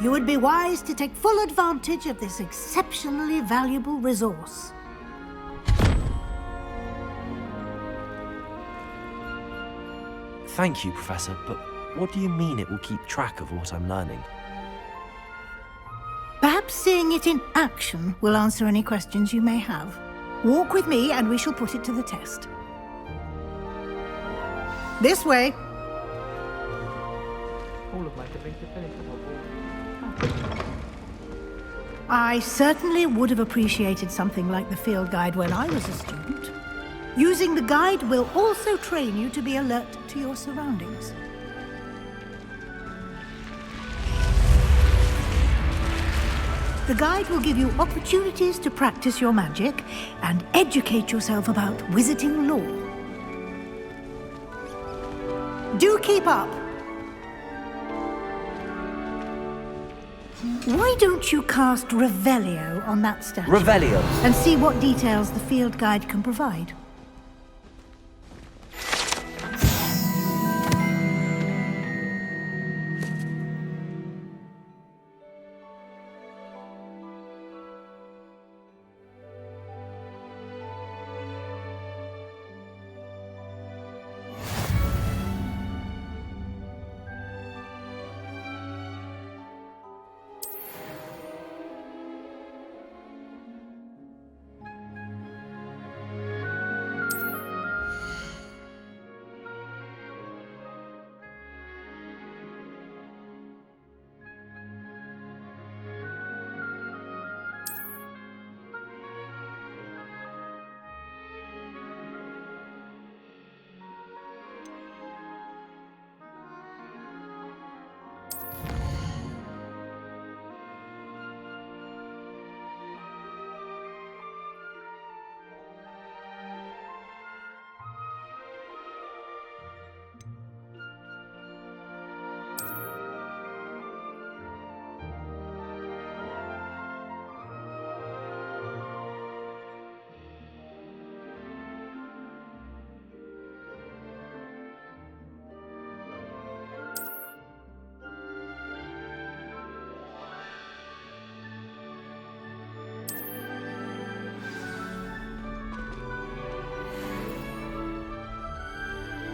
you would be wise to take full advantage of this exceptionally valuable resource. Thank you, Professor, but what do you mean it will keep track of what I'm learning? Perhaps seeing it in action will answer any questions you may have. Walk with me and we shall put it to the test. This way. All of my siblings have finished Hogwarts. I certainly would have appreciated something like the field guide when I was a student. Using the guide will also train you to be alert to your surroundings. The guide will give you opportunities to practice your magic and educate yourself about wizarding lore. Do keep up! Why don't you cast Revelio on that statue? Revelio? And see what details the field guide can provide.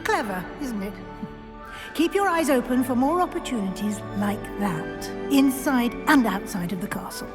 Clever, isn't it? Keep your eyes open for more opportunities like that, inside and outside of the castle.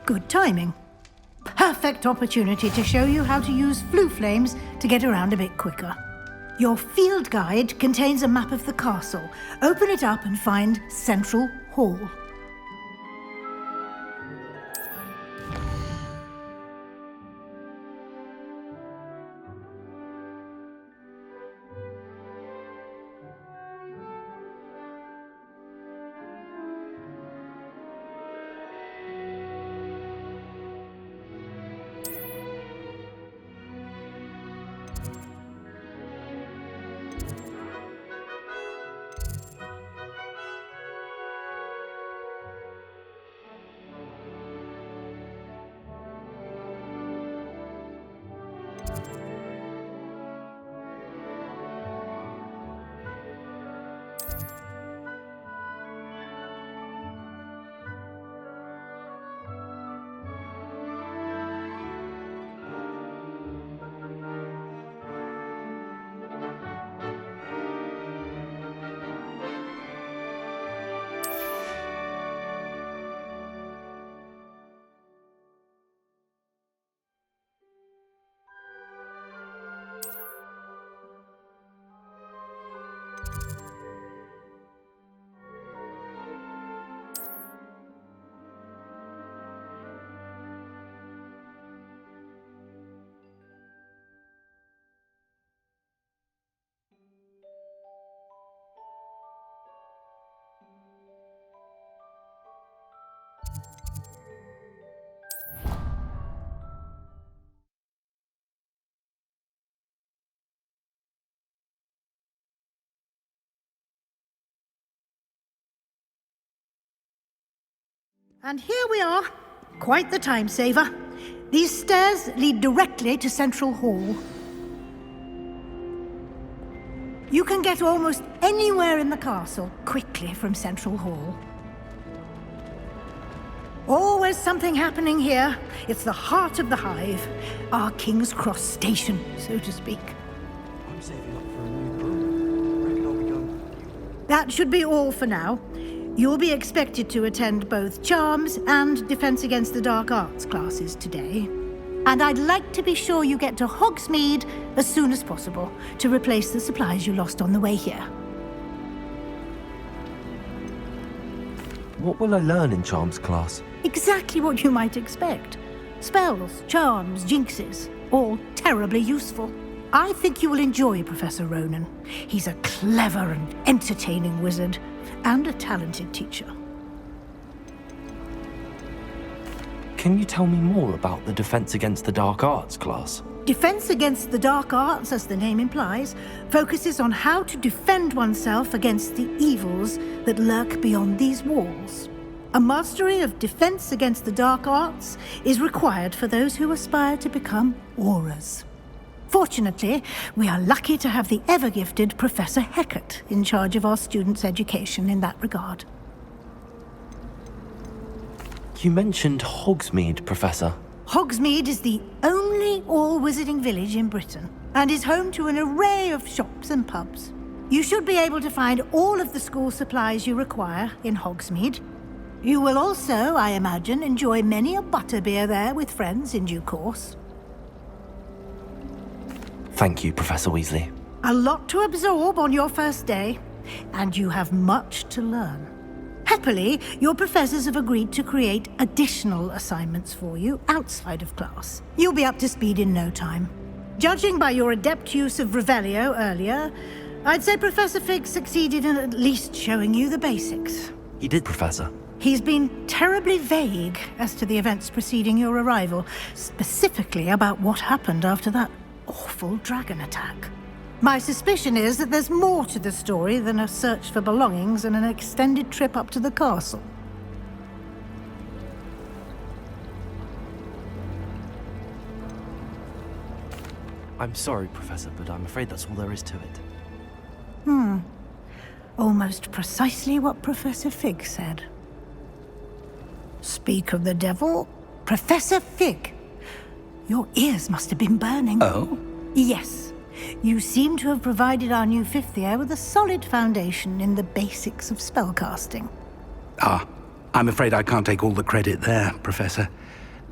Good timing. Perfect opportunity to show you how to use flue flames to get around a bit quicker. Your field guide contains a map of the castle. Open it up and find Central Hall. And here we are. Quite the time saver. These stairs lead directly to Central Hall. You can get almost anywhere in the castle quickly from Central Hall. Always something happening here. It's the heart of the Hive. Our King's Cross station, so to speak. I'm saving up for a new boat. Reckon I'll be going with you. That should be all for now. You'll be expected to attend both Charms and Defense Against the Dark Arts classes today. And I'd like to be sure you get to Hogsmeade as soon as possible to replace the supplies you lost on the way here. What will I learn in Charms class? Exactly what you might expect. Spells, charms, jinxes, all terribly useful. I think you will enjoy Professor Ronan. He's a clever and entertaining wizard, and a talented teacher. Can you tell me more about the Defense Against the Dark Arts class? Defense Against the Dark Arts, as the name implies, focuses on how to defend oneself against the evils that lurk beyond these walls. A mastery of Defense Against the Dark Arts is required for those who aspire to become auras. Fortunately, we are lucky to have the ever-gifted Professor Hecat in charge of our students' education in that regard. You mentioned Hogsmeade, Professor. Hogsmeade is the only all-wizarding village in Britain and is home to an array of shops and pubs. You should be able to find all of the school supplies you require in Hogsmeade. You will also, I imagine, enjoy many a butterbeer there with friends in due course. Thank you, Professor Weasley. A lot to absorb on your first day, and you have much to learn. Happily, your professors have agreed to create additional assignments for you outside of class. You'll be up to speed in no time. Judging by your adept use of Revelio earlier, I'd say Professor Fig succeeded in at least showing you the basics. He did, Professor. He's been terribly vague as to the events preceding your arrival, specifically about what happened after that awful dragon attack. My suspicion is that there's more to the story than a search for belongings and an extended trip up to the castle. I'm sorry, Professor, but I'm afraid that's all there is to it. Almost precisely what Professor Fig said. Speak of the devil, Professor Fig. Your ears must have been burning. Oh? Yes. You seem to have provided our new fifth year with a solid foundation in the basics of spellcasting. Ah, I'm afraid I can't take all the credit there, Professor.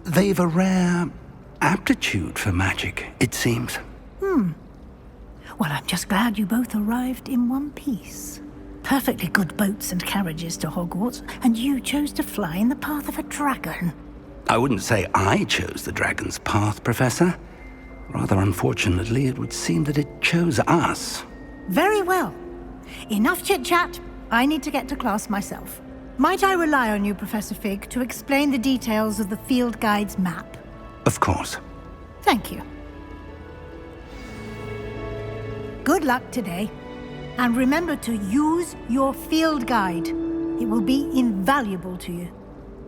They've a rare aptitude for magic, it seems. Well, I'm just glad you both arrived in one piece. Perfectly good boats and carriages to Hogwarts, and you chose to fly in the path of a dragon. I wouldn't say I chose the dragon's path, Professor. Rather unfortunately, it would seem that it chose us. Very well. Enough chit-chat. I need to get to class myself. Might I rely on you, Professor Fig, to explain the details of the field guide's map? Of course. Thank you. Good luck today. And remember to use your field guide. It will be invaluable to you.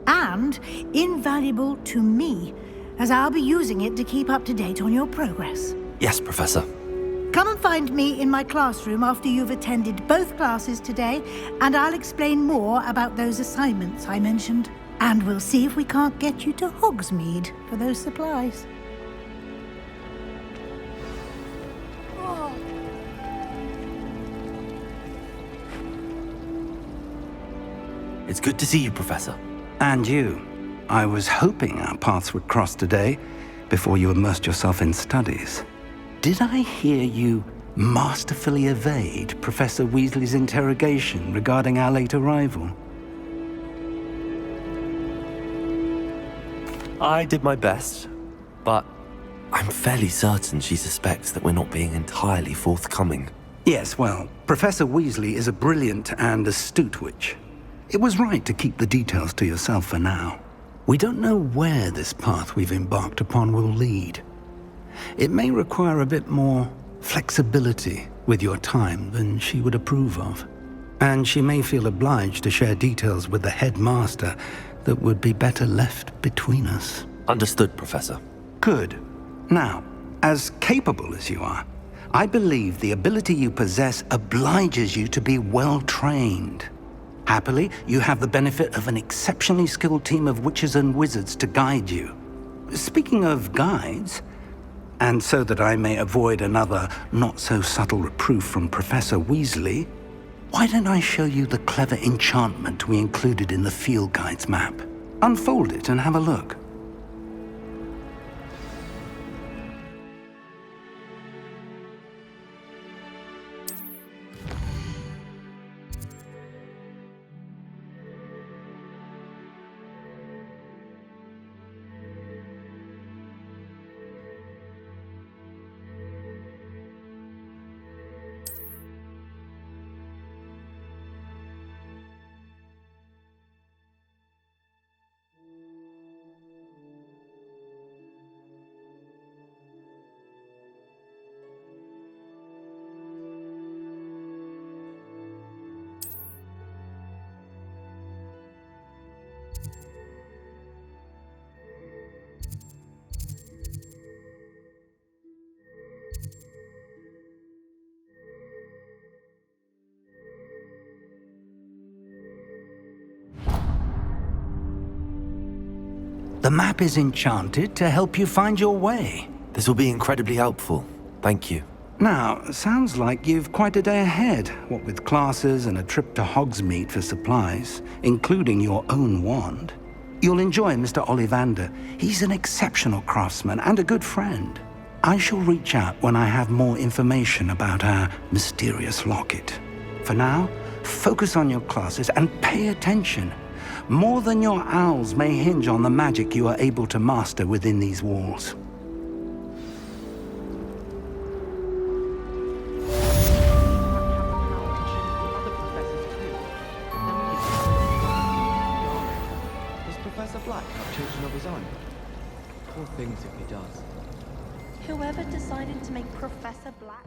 And invaluable to me, as I'll be using it to keep up to date on your progress. Yes, Professor. Come and find me in my classroom after you've attended both classes today, and I'll explain more about those assignments I mentioned. And we'll see if we can't get you to Hogsmeade for those supplies. It's good to see you, Professor. And you. I was hoping our paths would cross today, before you immersed yourself in studies. Did I hear you masterfully evade Professor Weasley's interrogation regarding our late arrival? I did my best, but I'm fairly certain she suspects that we're not being entirely forthcoming. Yes, well, Professor Weasley is a brilliant and astute witch. It was right to keep the details to yourself for now. We don't know where this path we've embarked upon will lead. It may require a bit more flexibility with your time than she would approve of. And she may feel obliged to share details with the headmaster that would be better left between us. Understood, Professor. Good. Now, as capable as you are, I believe the ability you possess obliges you to be well trained. Happily, you have the benefit of an exceptionally skilled team of witches and wizards to guide you. Speaking of guides, and so that I may avoid another not-so-subtle reproof from Professor Weasley, why don't I show you the clever enchantment we included in the field guide's map? Unfold it and have a look. The map is enchanted to help you find your way. This will be incredibly helpful. Thank you. Now, sounds like you've quite a day ahead, what with classes and a trip to Hogsmeade for supplies, including your own wand. You'll enjoy Mr. Ollivander. He's an exceptional craftsman and a good friend. I shall reach out when I have more information about our mysterious locket. For now, focus on your classes and pay attention. More than your owls may hinge on the magic you are able to master within these walls. Does Professor Black have children of his own? Poor things if he does. Whoever decided to make Professor Black...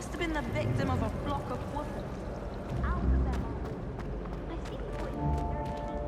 must have been the victim of a flock of wolves. Out of their minds. I see the point. Very keen.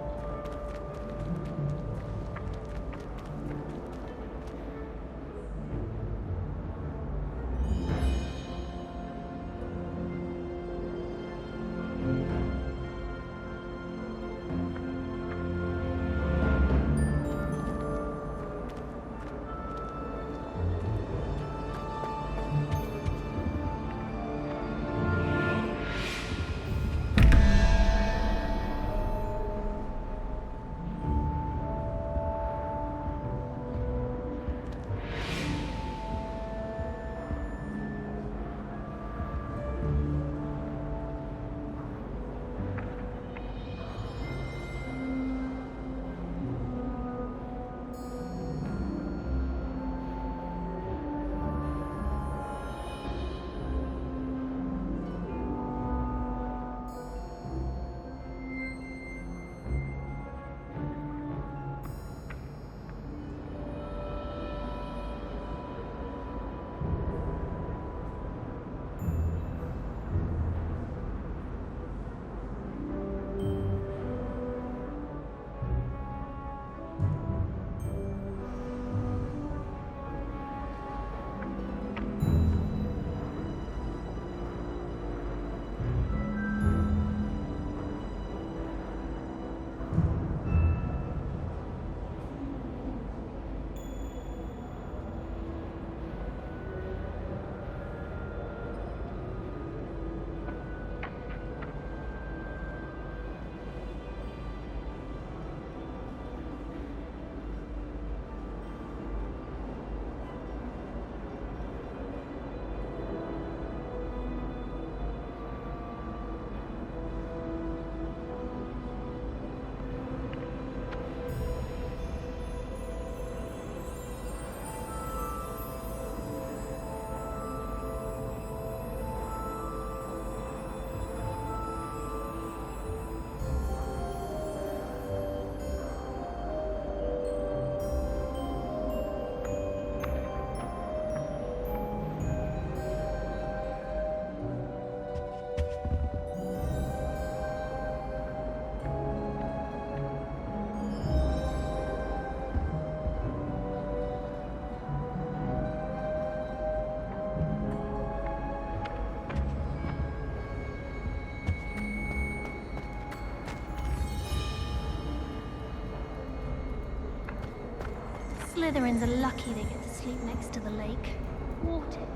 Slytherins are lucky they get to sleep next to the lake. Water.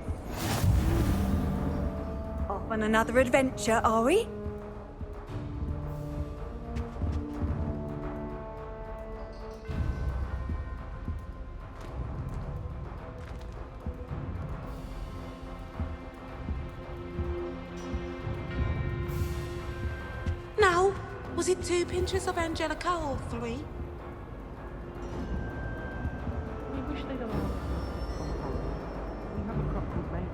Off on another adventure, are we? Now, was it 2 pinches of Angelica or 3? We wish they'd allowed us to come. We have a crop called May.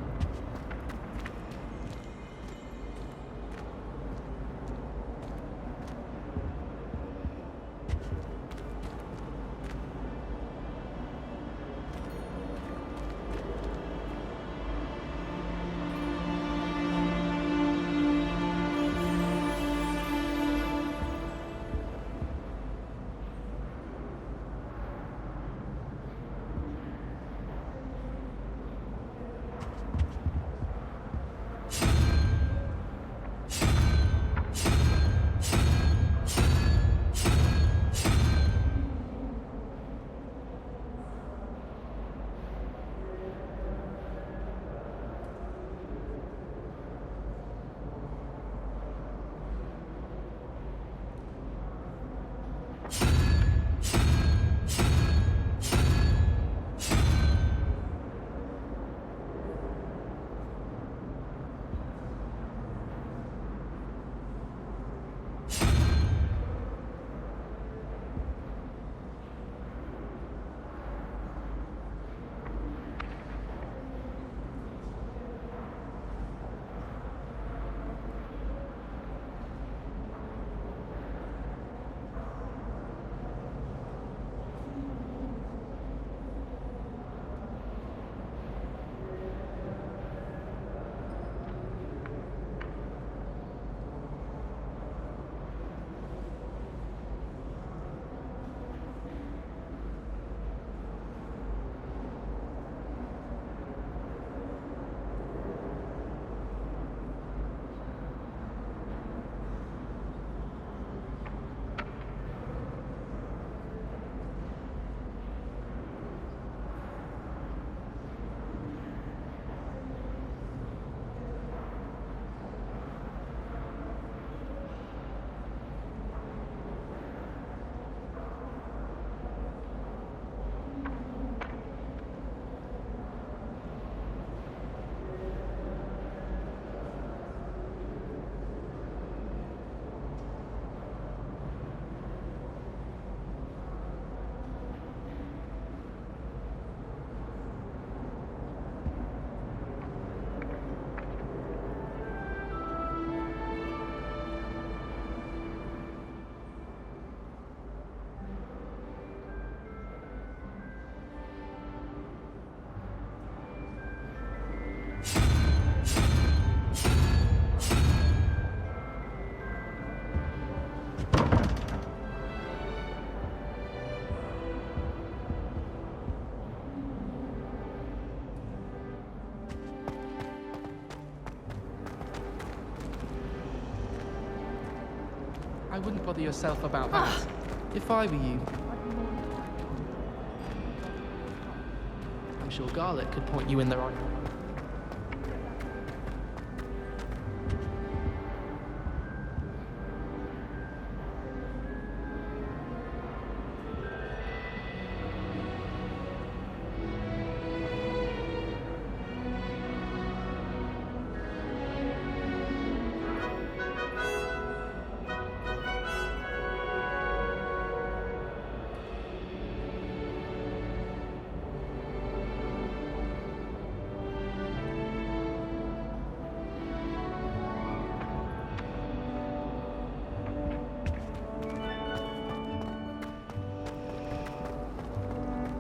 I wouldn't bother yourself about that. If I were you, I'm sure Garlic could point you in the right way.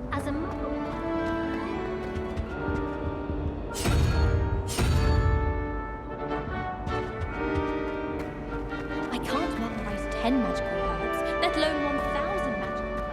As a muggle, I can't memorize 10 magical herbs, let alone 1,000 magical herbs.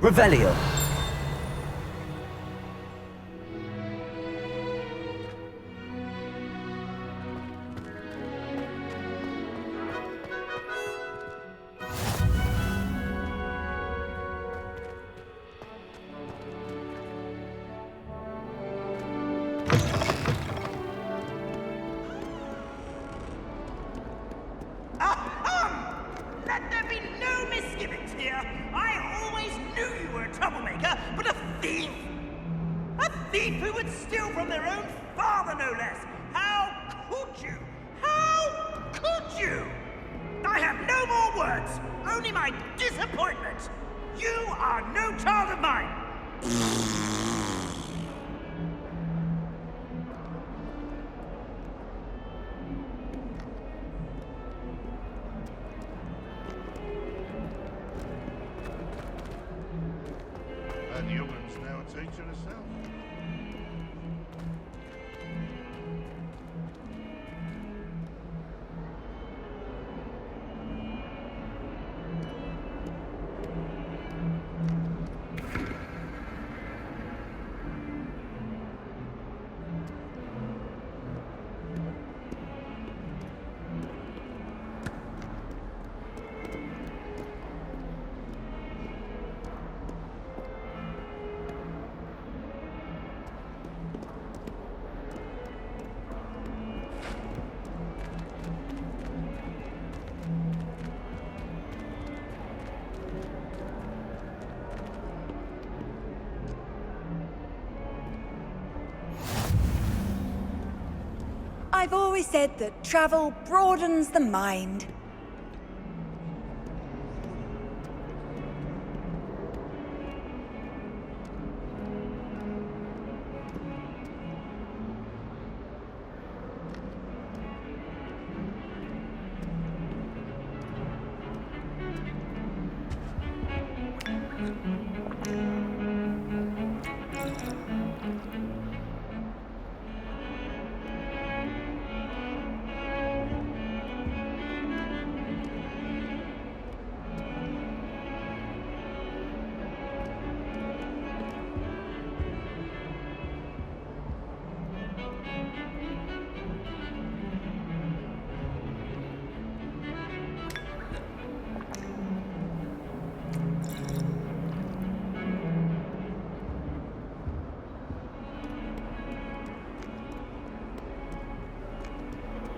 Revelio. Let there be no misgivings here. I always knew you were a troublemaker, but a thief? A thief who would steal from their own father, no less. How could you? How could you? I have no more words, only my disappointment. You are no child of mine. And the woman's now a teacher herself. I've always said that travel broadens the mind.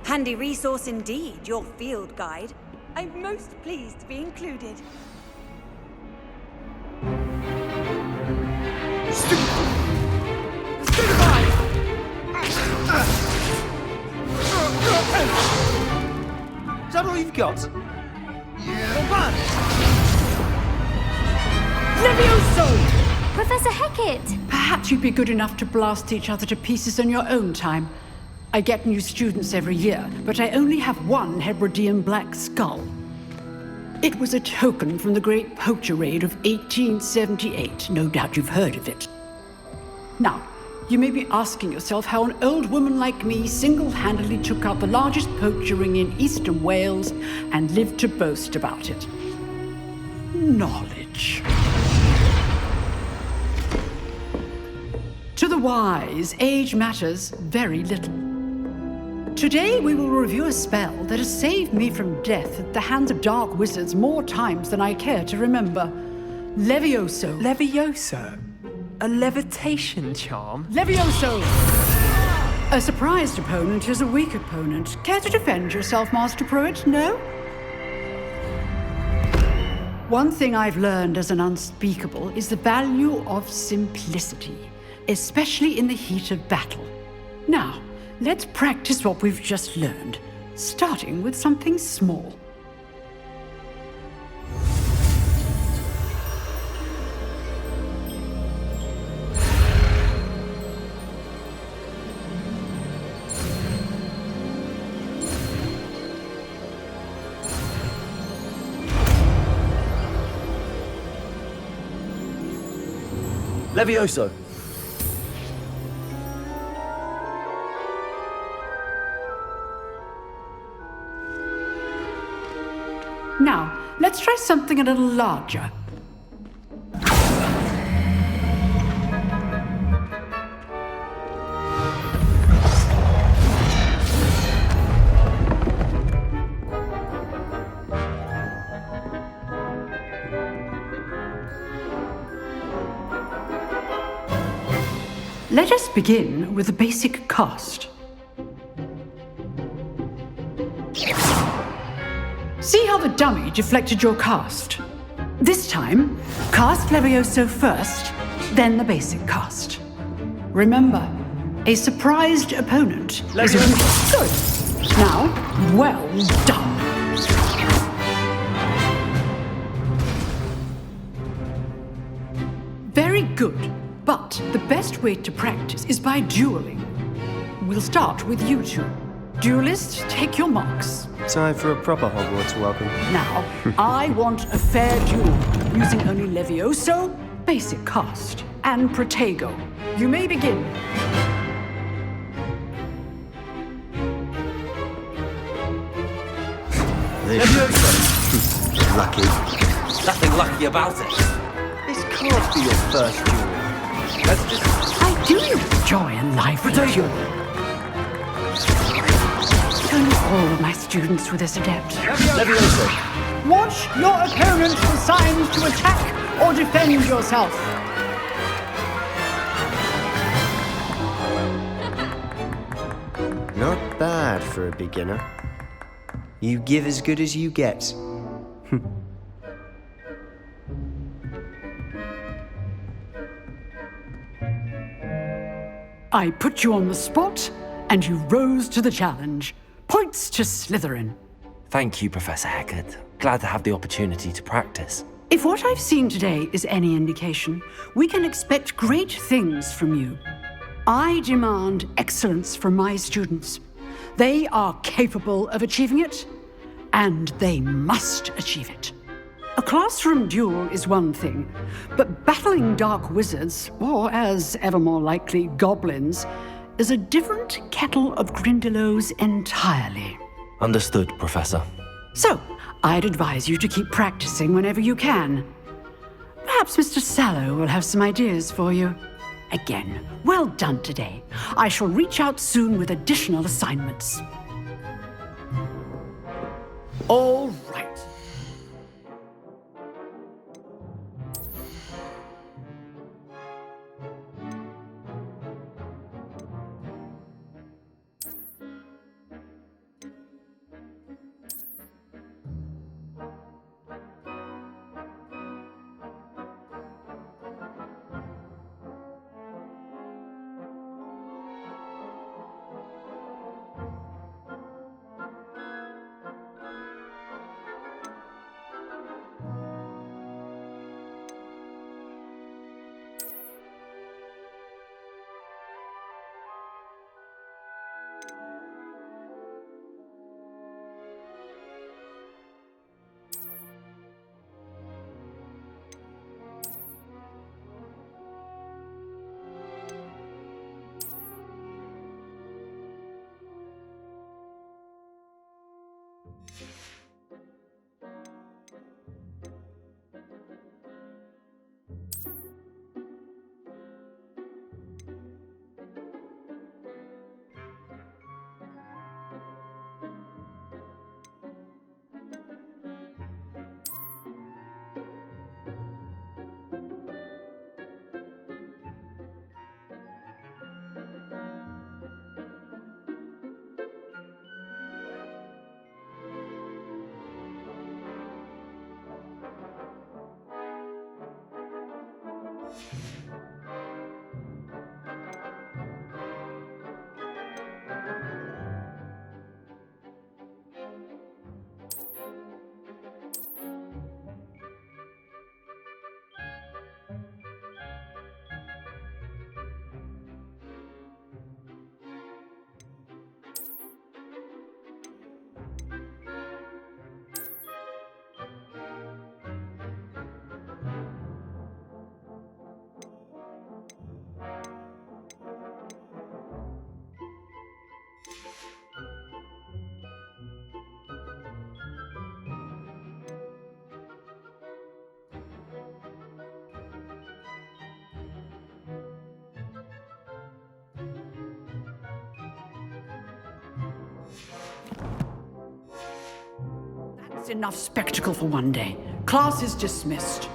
Handy resource indeed, your field guide. I'm most pleased to be included. got? Levioso! Professor Hecat! Perhaps you'd be good enough to blast each other to pieces in your own time. I get new students every year, but I only have one Hebridean black skull. It was a token from the Great Poacher Raid of 1878. No doubt you've heard of it. Now, you may be asking yourself how an old woman like me single-handedly took out the largest poacher ring in eastern Wales and lived to boast about it. Knowledge. To the wise, age matters very little. Today we will review a spell that has saved me from death at the hands of dark wizards more times than I care to remember. Levioso. Levioso? A levitation charm? Levioso! A surprised opponent is a weak opponent. Care to defend yourself, Master Pruitt? No? One thing I've learned as an unspeakable is the value of simplicity, especially in the heat of battle. Now, let's practice what we've just learned, starting with something small. Levioso! Now, let's try something a little larger. Let us begin with the basic cast. See how the dummy deflected your cast? This time, cast Levioso first, then the basic cast. Remember, a surprised opponent is a... Good. Now, well done. Very good, but the best way to practice is by dueling. We'll start with you two. Duelists, take your marks. Time for a proper Hogwarts welcome. Now, I want a fair duel, using only Levioso, basic cast, and Protego. You may begin. Levioso. Lucky. Nothing lucky about it. This can't be your first duel. Let's just... I do enjoy a lively duel. Only all of my students were this adept. Levioso! Watch your opponent for signs to attack or defend yourself. Not bad for a beginner. You give as good as you get. I put you on the spot, and you rose to the challenge. Points to Slytherin. Thank you, Professor Hecat. Glad to have the opportunity to practice. If what I've seen today is any indication, we can expect great things from you. I demand excellence from my students. They are capable of achieving it, and they must achieve it. A classroom duel is one thing, but battling dark wizards, or as ever more likely, goblins, is a different kettle of Grindylows entirely. Understood, Professor. So, I'd advise you to keep practicing whenever you can. Perhaps Mr. Sallow will have some ideas for you. Again, well done today. I shall reach out soon with additional assignments. All right. That's enough spectacle for one day. Class is dismissed.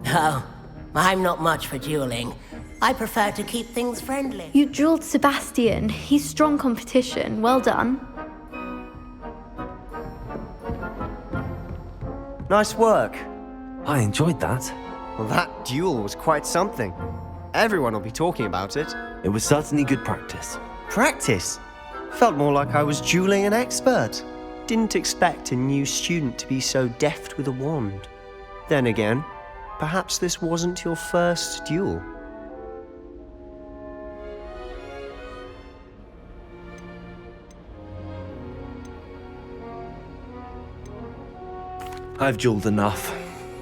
Oh, I'm not much for dueling. I prefer to keep things friendly. You dueled Sebastian. He's strong competition. Well done. Nice work. I enjoyed that. Well, that duel was quite something. Everyone will be talking about it. It was certainly good practice. Practice? Felt more like I was dueling an expert. Didn't expect a new student to be so deft with a wand. Then again, perhaps this wasn't your first duel. I've dueled enough.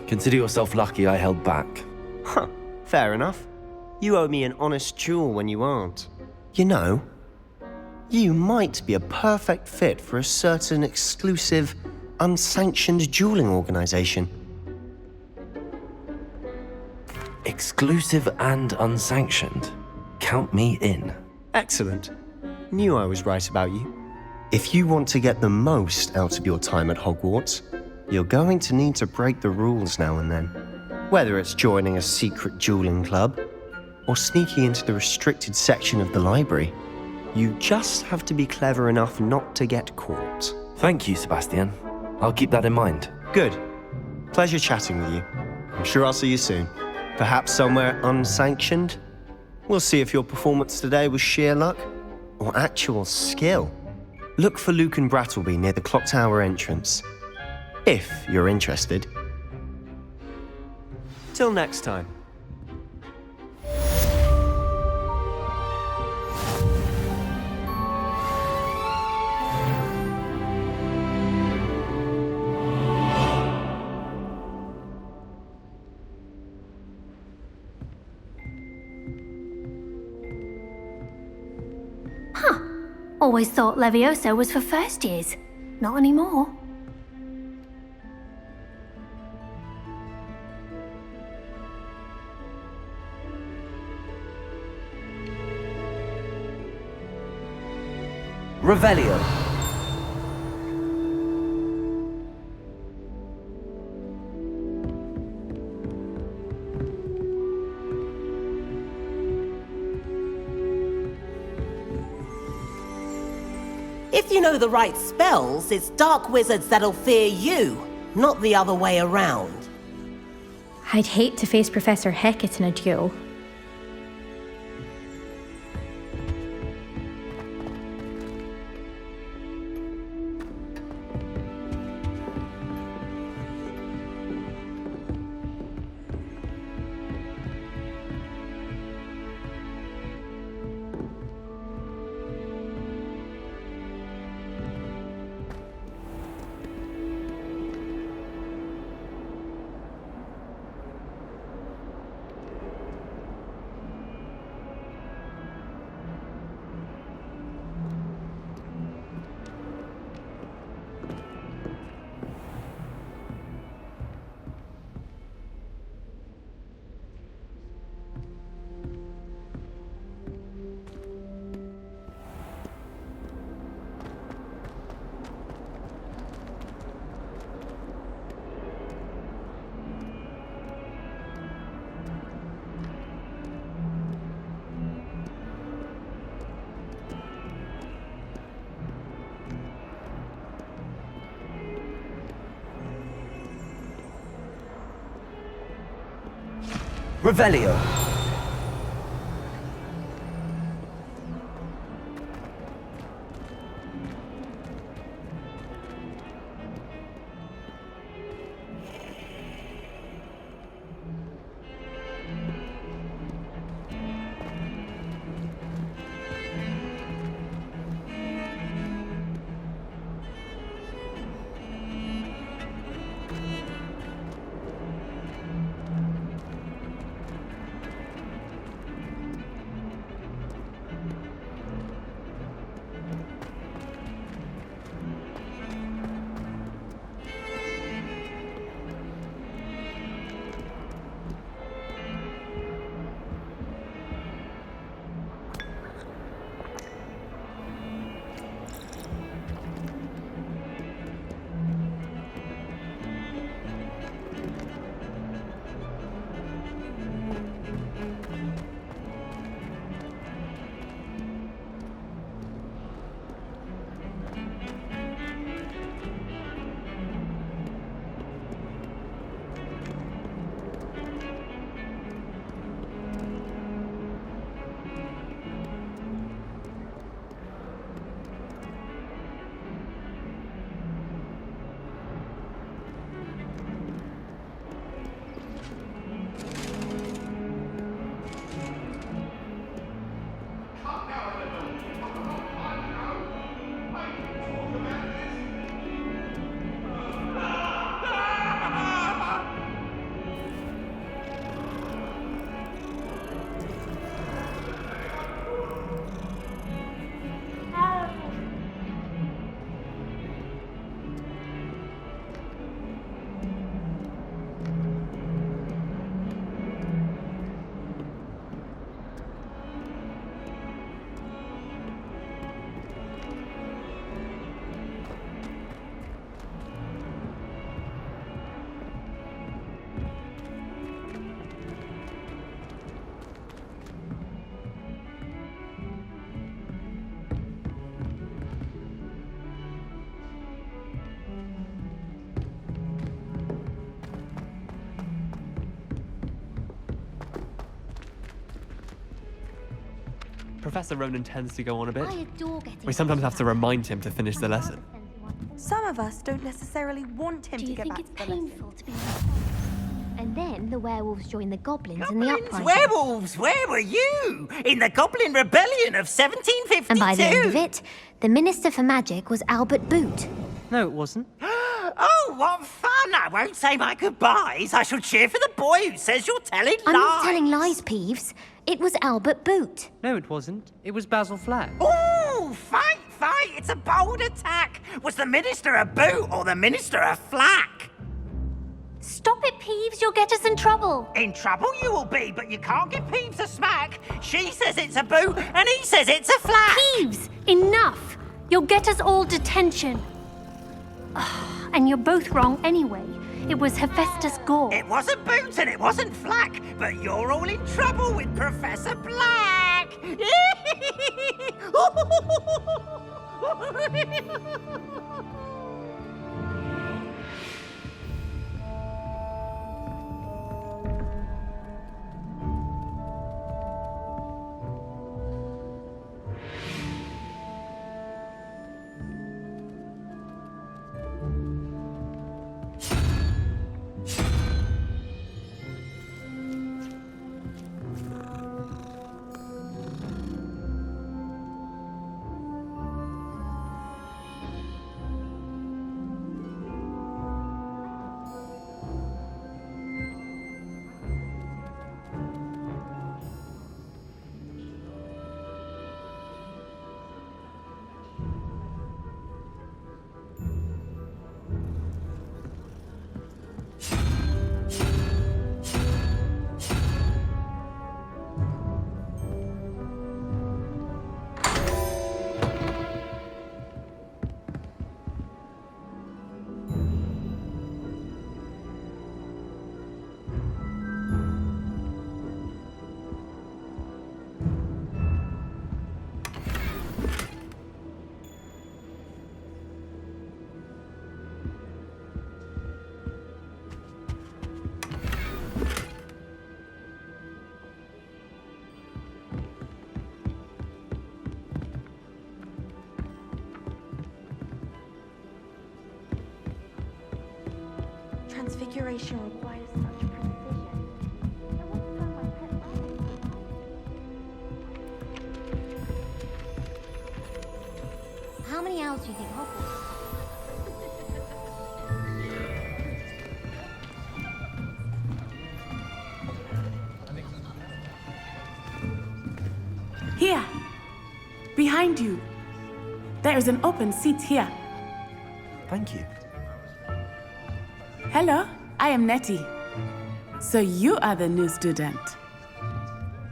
Consider yourself lucky I held back. Huh, fair enough. You owe me an honest duel when you aren't. You know, you might be a perfect fit for a certain exclusive, unsanctioned dueling organization. Exclusive and unsanctioned. Count me in. Excellent. Knew I was right about you. If you want to get the most out of your time at Hogwarts, you're going to need to break the rules now and then. Whether it's joining a secret dueling club, or sneaking into the restricted section of the library, you just have to be clever enough not to get caught. Thank you, Sebastian. I'll keep that in mind. Good. Pleasure chatting with you. I'm sure I'll see you soon. Perhaps somewhere unsanctioned? We'll see if your performance today was sheer luck or actual skill. Look for Luke and Brattleby near the clock tower entrance, if you're interested. Till next time. Always thought Levioso was for first years. Not anymore. Revelio. If you know the right spells, it's dark wizards that'll fear you, not the other way around. I'd hate to face Professor Hecat in a duel. Revelio. Professor Ronan tends to go on a bit. I adore getting We sometimes have to remind him to finish the lesson. Some of us don't necessarily want him Do to you get think back it's to the lesson. painful to be And then the werewolves join the goblins in the uprising. Werewolves, where were you? In the Goblin Rebellion of 1752. And by the end of it, the Minister for Magic was Albert Boot. No, it wasn't. Oh, what fun! I won't say my goodbyes. I shall cheer for the boy who says you're telling lies. I'm not telling lies, Peeves. It was Albert Boot. No, it wasn't. It was Basil Flack. Ooh, fight! It's a bold attack. Was the Minister a boot or the Minister a flack? Stop it, Peeves. You'll get us in trouble. In trouble you will be, but you can't give Peeves a smack. She says it's a boot and he says it's a flack. Peeves, enough. You'll get us all detention. And you're both wrong anyway. It was Hephaestus Gore. It wasn't boot and it wasn't flack, but you're all in trouble with Professor Black. Transfiguration requires such precision. I want to find my pet rabbit. How many owls do you think Hogwarts? Here, behind you. There is an open seat here. Thank you. Hello, I am Nettie. So you are the new student.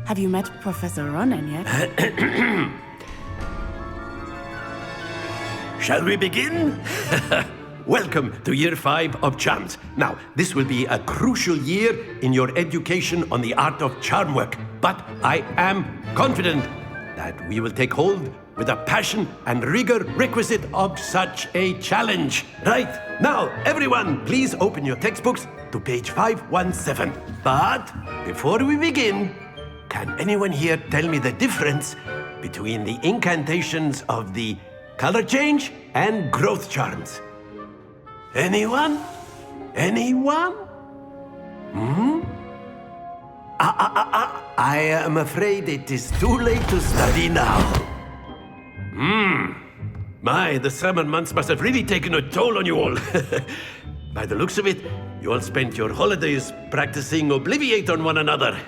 Have you met Professor Ronan yet? Shall we begin? Welcome to Year 5 of Charms. Now, this will be a crucial year in your education on the art of charm work, but I am confident that we will take hold with the passion and rigor requisite of such a challenge. Right, now, everyone, please open your textbooks to page 517. But before we begin, can anyone here tell me the difference between the incantations of the color change and growth charms? Anyone? Anyone? I am afraid it is too late to study now. My, the summer months must have really taken a toll on you all. By the looks of it, you all spent your holidays practicing Obliviate on one another.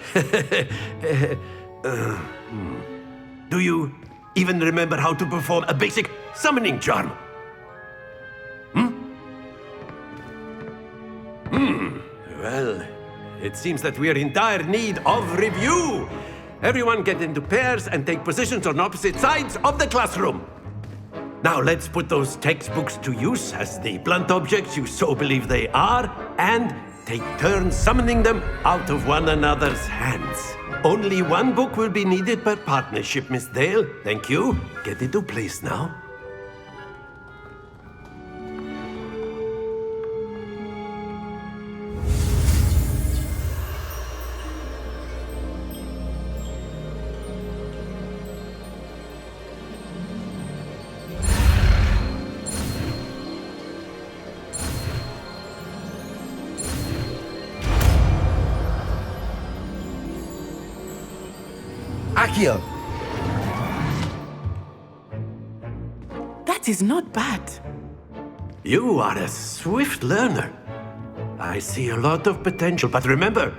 Do you even remember how to perform a basic summoning charm? Well, it seems that we are in dire need of review. Everyone get into pairs and take positions on opposite sides of the classroom. Now let's put those textbooks to use as the blunt objects you so believe they are, and take turns summoning them out of one another's hands. Only one book will be needed per partnership, Miss Dale. Thank you. Get into place now. Accio! That is not bad. You are a swift learner. I see a lot of potential, but remember,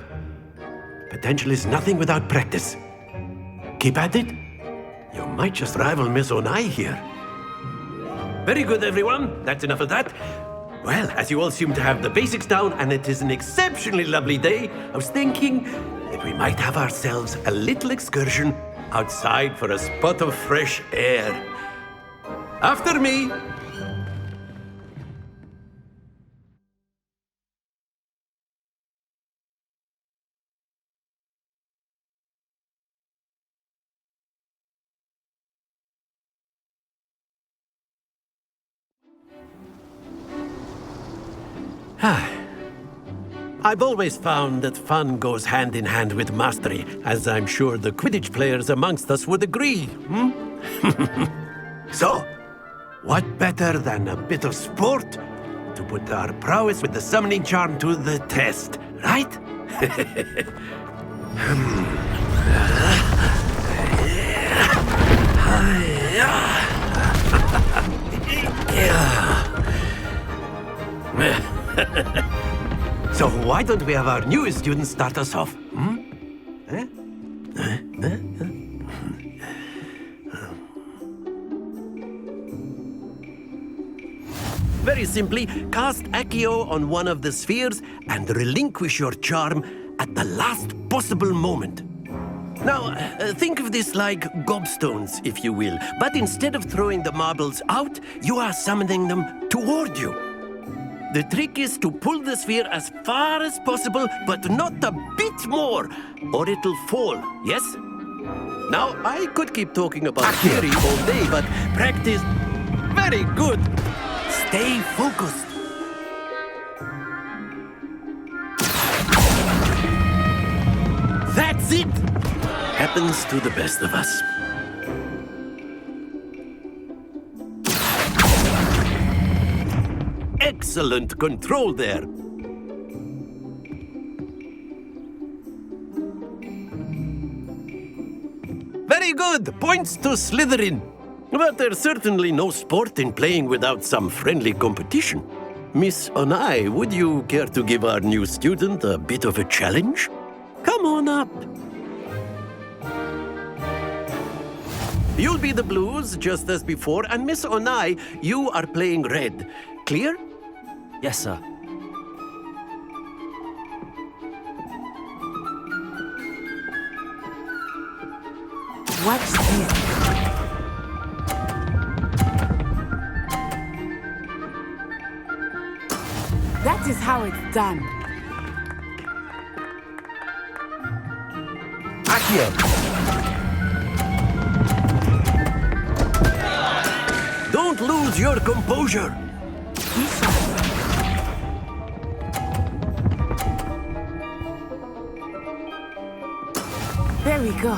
potential is nothing without practice. Keep at it. You might just rival Miss Onai here. Very good, everyone. That's enough of that. Well, as you all seem to have the basics down, and it is an exceptionally lovely day, I was thinking that we might have ourselves a little excursion outside for a spot of fresh air. After me. I've always found that fun goes hand in hand with mastery, as I'm sure the Quidditch players amongst us would agree. So, what better than a bit of sport to put our prowess with the summoning charm to the test, right? So why don't we have our newest student start us off? Very simply, cast Accio on one of the spheres and relinquish your charm at the last possible moment. Now, think of this like gobstones, if you will, but instead of throwing the marbles out, you are summoning them toward you. The trick is to pull the sphere as far as possible, but not a bit more, or it'll fall, yes? Now, I could keep talking about theory all day, but practice... Very good! Stay focused. That's it! Happens to the best of us. Excellent control there. Very good. Points to Slytherin. But there's certainly no sport in playing without some friendly competition. Miss Onai, would you care to give our new student a bit of a challenge? Come on up. You'll be the blues, just as before, and Miss Onai, you are playing red. Clear? Yes, sir. Watch this. That is how it's done. Accio. Don't lose your composure. There we go.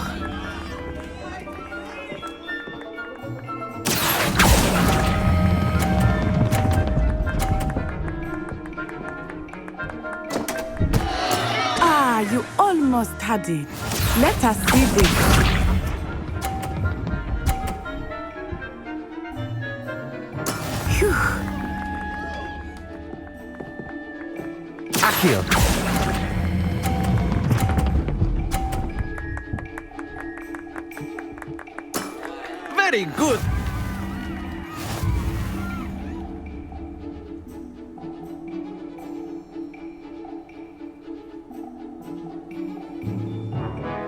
Ah, you almost had it. Let us see this. Phew. Accio. Very good.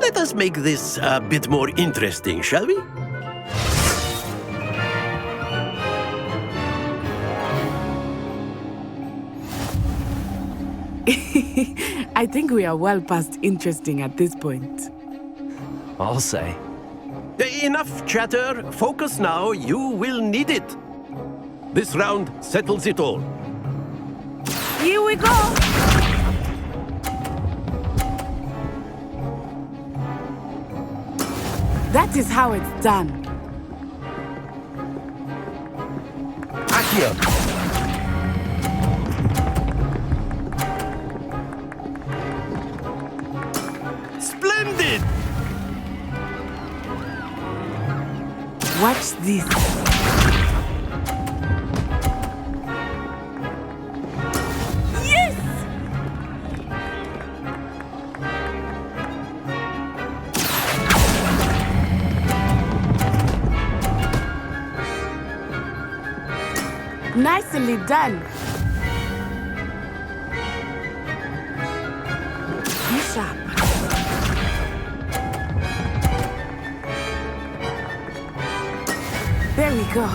Let us make this a bit more interesting, shall we? I think we are well past interesting at this point. I'll say. Enough chatter. Focus now. You will need it. This round settles it all. Here we go! That is how it's done. Accio. Splendid! Watch this. Yes! Nicely done. Be sharp. There we go.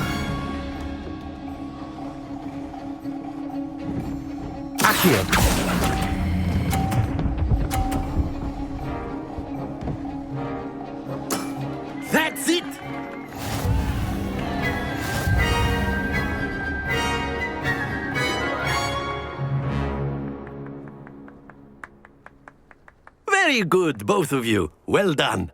Accio. That's it! Very good, both of you. Well done.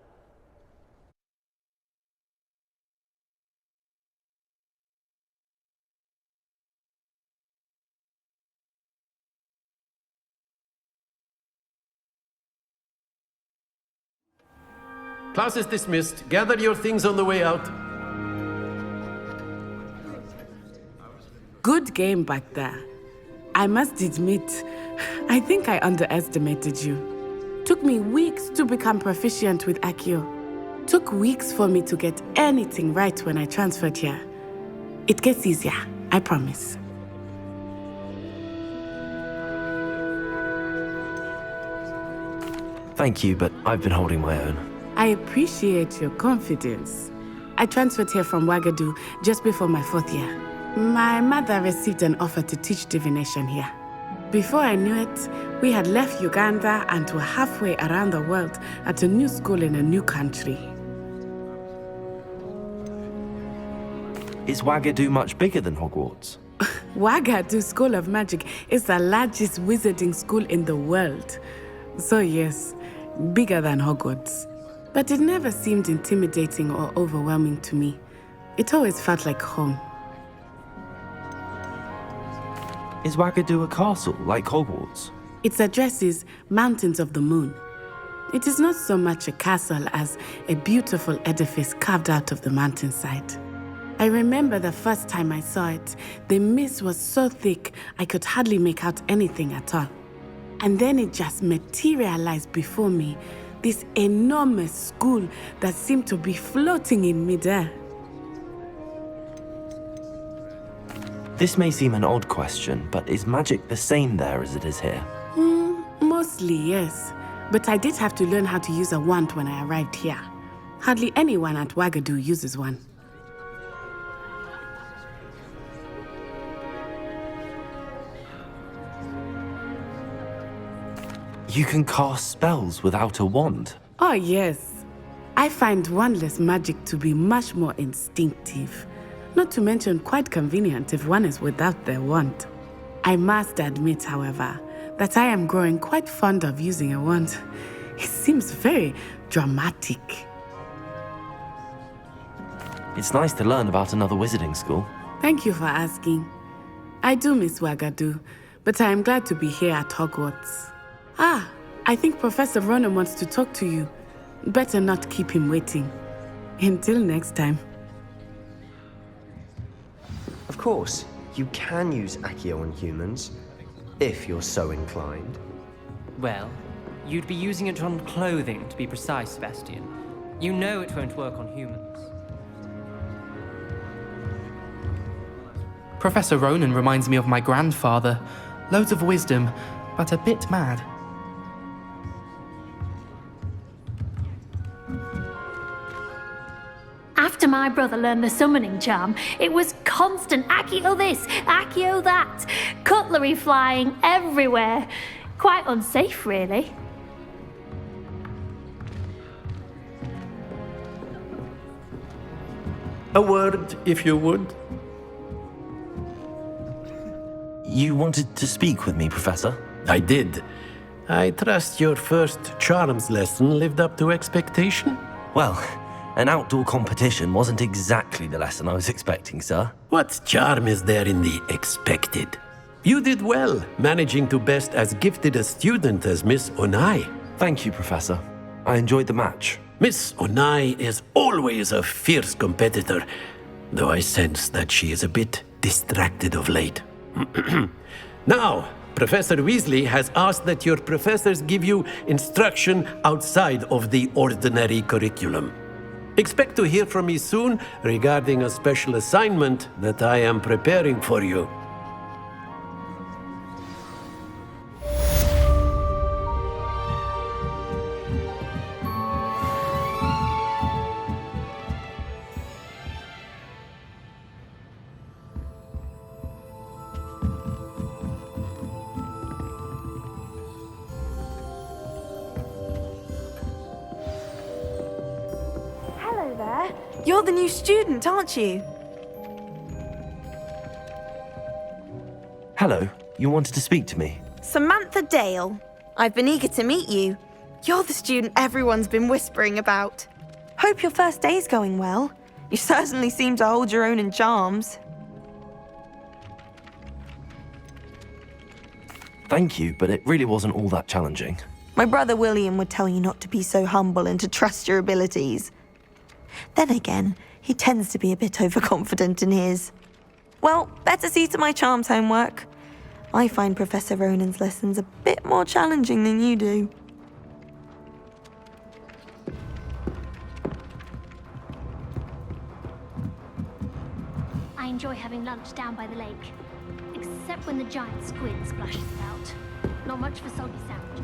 Class is dismissed. Gather your things on the way out. Good game back there. I must admit, I think I underestimated you. Took me weeks to become proficient with Accio. Took weeks for me to get anything right when I transferred here. It gets easier, I promise. Thank you, but I've been holding my own. I appreciate your confidence. I transferred here from Wagadu just before my 4th year. My mother received an offer to teach divination here. Before I knew it, we had left Uganda and were halfway around the world at a new school in a new country. Is Wagadu much bigger than Hogwarts? Wagadu School of Magic is the largest wizarding school in the world. So yes, bigger than Hogwarts. But it never seemed intimidating or overwhelming to me. It always felt like home. Is Wagadu a castle like Hogwarts? Its address is Mountains of the Moon. It is not so much a castle as a beautiful edifice carved out of the mountainside. I remember the first time I saw it, the mist was so thick I could hardly make out anything at all. And then it just materialized before me, this enormous school that seemed to be floating in midair. This may seem an odd question, but is magic the same there as it is here? Mostly, yes. But I did have to learn how to use a wand when I arrived here. Hardly anyone at Wagadu uses one. You can cast spells without a wand? Oh, yes. I find wandless magic to be much more instinctive. Not to mention quite convenient if one is without their wand. I must admit, however, that I am growing quite fond of using a wand. It seems very dramatic. It's nice to learn about another wizarding school. Thank you for asking. I do miss Wagadu, but I am glad to be here at Hogwarts. Ah, I think Professor Ronan wants to talk to you. Better not keep him waiting. Until next time. Of course, you can use Accio on humans, if you're so inclined. Well, you'd be using it on clothing, to be precise, Sebastian. You know it won't work on humans. Professor Ronan reminds me of my grandfather. Loads of wisdom, but a bit mad. After my brother learned the summoning charm, it was constant Accio this, Accio that, cutlery flying everywhere. Quite unsafe, really. A word, if you would. You wanted to speak with me, Professor? I did. I trust your first charms lesson lived up to expectation? Well, an outdoor competition wasn't exactly the lesson I was expecting, sir. What charm is there in the expected? You did well, managing to best as gifted a student as Miss Onai. Thank you, Professor. I enjoyed the match. Miss Onai is always a fierce competitor, though I sense that she is a bit distracted of late. Now, Professor Weasley has asked that your professors give you instruction outside of the ordinary curriculum. Expect to hear from me soon regarding a special assignment that I am preparing for you. You're the new student, aren't you? Hello, you wanted to speak to me? Samantha Dale. I've been eager to meet you. You're the student everyone's been whispering about. Hope your first day's going well. You certainly seem to hold your own in charms. Thank you, but it really wasn't all that challenging. My brother William would tell you not to be so humble and to trust your abilities. Then again, he tends to be a bit overconfident in his. Well, better see to my charms homework. I find Professor Ronan's lessons a bit more challenging than you do. I enjoy having lunch down by the lake. Except when the giant squid splashes about. Not much for soggy sandwiches.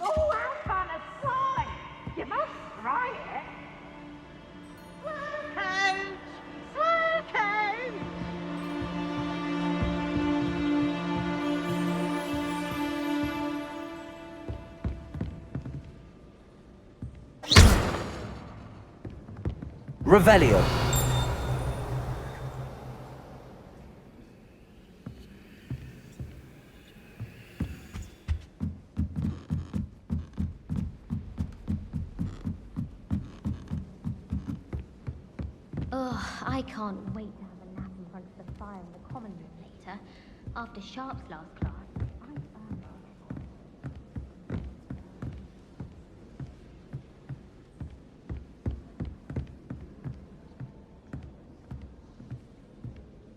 Oh, how fun a slide! You must try it. Slow coach! Slow coach! Revelio. I can't wait to have a nap in front of the fire in the common room later. After Sharp's last class, I earned it.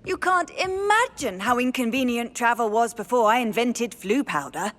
You can't imagine how inconvenient travel was before I invented flu powder.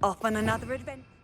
Off on another adventure.